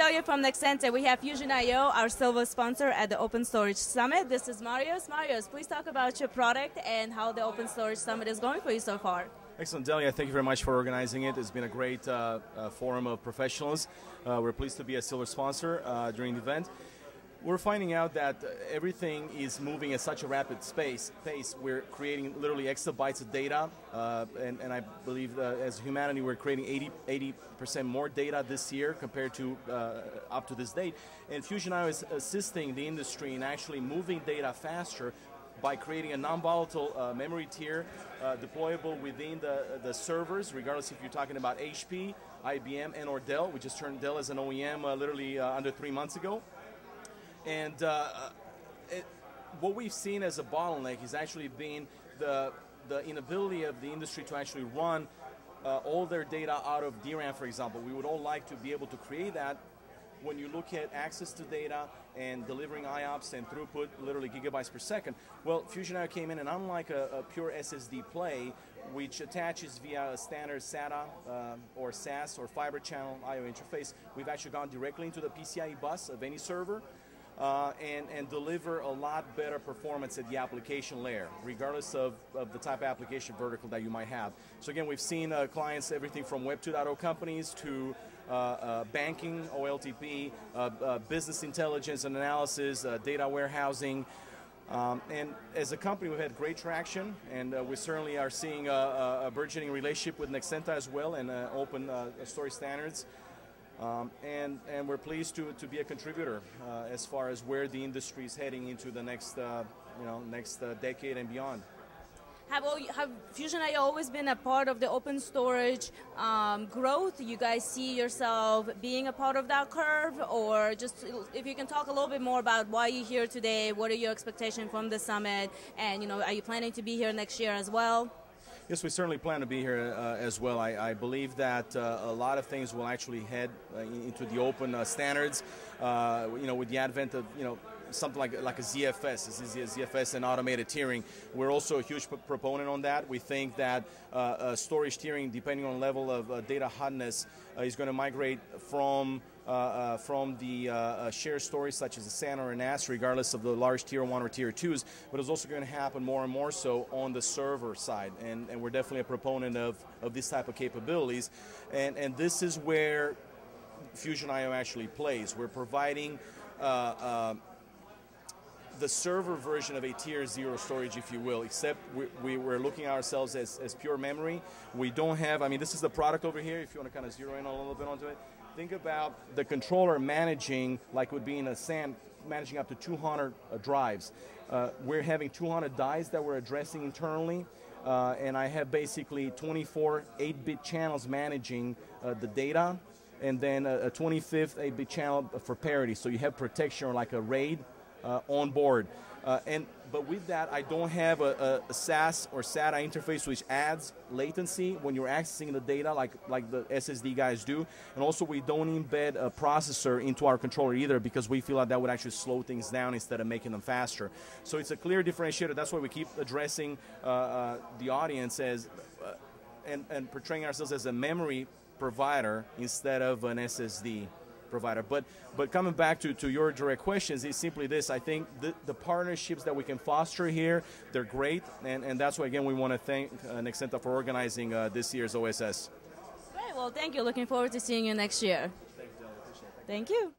Delia from Nexenta. We have Fusion.io, our silver sponsor at the OpenStorage Summit. This is Marius. Marius, please talk about your product and how the OpenStorage Summit is going for you so far. Excellent, Delia. Thank you very much for organizing it. It's been a great forum of professionals. We're pleased to be a silver sponsor during the event. We're finding out that everything is moving at such a rapid pace. We're creating literally exabytes of data, and I believe as humanity we're creating 80% more data this year compared to up to this date. And Fusion.io is assisting the industry in actually moving data faster by creating a non-volatile memory tier deployable within the servers, regardless if you're talking about HP, IBM, and or Dell. We just turned Dell as an OEM literally under 3 months ago. And what we've seen as a bottleneck is actually being the inability of the industry to actually run all their data out of DRAM, for example. We would all like to be able to create that. When you look at access to data and delivering IOPS and throughput, literally gigabytes per second, well, Fusion.io came in, and unlike a pure SSD play, which attaches via a standard SATA or SAS or fiber channel I/O interface, we've actually gone directly into the PCIe bus of any server. And deliver a lot better performance at the application layer, regardless of the type of application vertical that you might have. So again, we've seen clients, everything from Web 2.0 companies to banking, OLTP, business intelligence and analysis, data warehousing. And as a company, we've had great traction, and we certainly are seeing a burgeoning relationship with Nexenta as well, and open storage standards. And we're pleased to be a contributor as far as where the industry is heading into the next decade and beyond. Have Fusion.io always been a part of the open storage growth? You guys see yourself being a part of that curve, or just if you can talk a little bit more about why you're here today, what are your expectations from the summit, and are you planning to be here next year as well? Yes, we certainly plan to be here as well. I believe that a lot of things will actually head into the open standards. With the advent of something like a ZFS, ZFS and automated tiering. We're also a huge proponent on that. We think that storage tiering, depending on level of data hotness, is going to migrate from the shared storage such as a SAN or a NAS, regardless of the large tier 1 or tier 2s, but it's also going to happen more and more so on the server side, and we're definitely a proponent of this type of capabilities, and this is where Fusion.io actually plays. We're providing the server version of a tier 0 storage, if you will, except we're looking at ourselves as pure memory. We don't have, this is the product over here, if you want to kind of zero in a little bit onto it. Think about the controller managing, like would be in a SAN, managing up to 200 drives. We're having 200 dies that we're addressing internally, and I have basically 24 8-bit channels managing the data, and then a 25th 8-bit channel for parity. So you have protection or like a RAID on board. But with that, I don't have a SAS or SATA interface, which adds latency when you're accessing the data like the SSD guys do. And also, we don't embed a processor into our controller either, because we feel like that would actually slow things down instead of making them faster. So it's a clear differentiator. That's why we keep addressing the audience as and portraying ourselves as a memory provider instead of an SSD provider. But coming back to your direct questions, is simply this. I think the partnerships that we can foster here, they're great, and that's why, again, we want to thank Nexenta for organizing this year's OSS. Great, well, thank you. Looking forward to seeing you next year. Thank you, Dylan. Appreciate it. Thank you.